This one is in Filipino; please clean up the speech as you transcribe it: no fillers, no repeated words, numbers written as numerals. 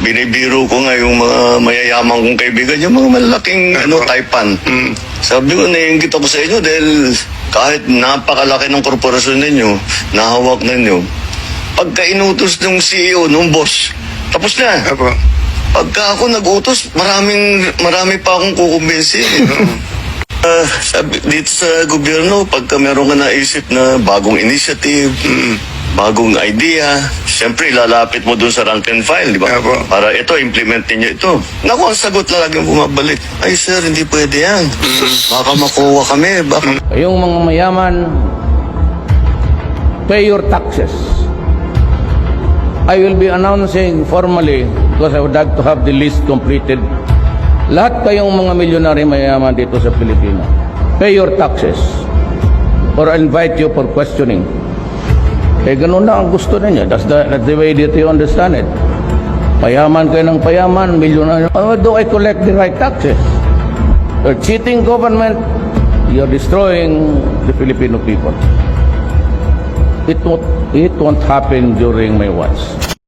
binibiro ko nga yung mga mayayaman kong kaibigan, yung mga malalaking taipan. Sabi ko, naiingit ako sa inyo dahil kahit napakalaki ng korporasyon ninyo, nahawak ninyo, pagka inutos ng CEO, ng boss, tapos na. Apo. Pagka ako nag-utos, marami pa akong kukumbinsi. Sabi, dito sa gobyerno, pagka meron ka naisip na bagong initiative, bagong idea, siyempre ilalapit mo dun sa rank and file, di ba? Apo. Para ito, implementin nyo ito. Naku, ang sagot na laging bumabalik. Ay sir, hindi pwede yan. Baka makuha kami. Baka... Yung mga mayaman, pay your taxes. I will be announcing formally, because I would like to have the list completed. Lahat kayong mga milyonary mayaman dito sa Pilipinas, pay your taxes. Or I'll invite you for questioning. Eh, ganun na ang gusto ninyo. That's the way that you understand it. Payaman kayo ng payaman, milyonary. How do I collect the right taxes? You're cheating government. You're destroying the Filipino people. It won't happen during my watch.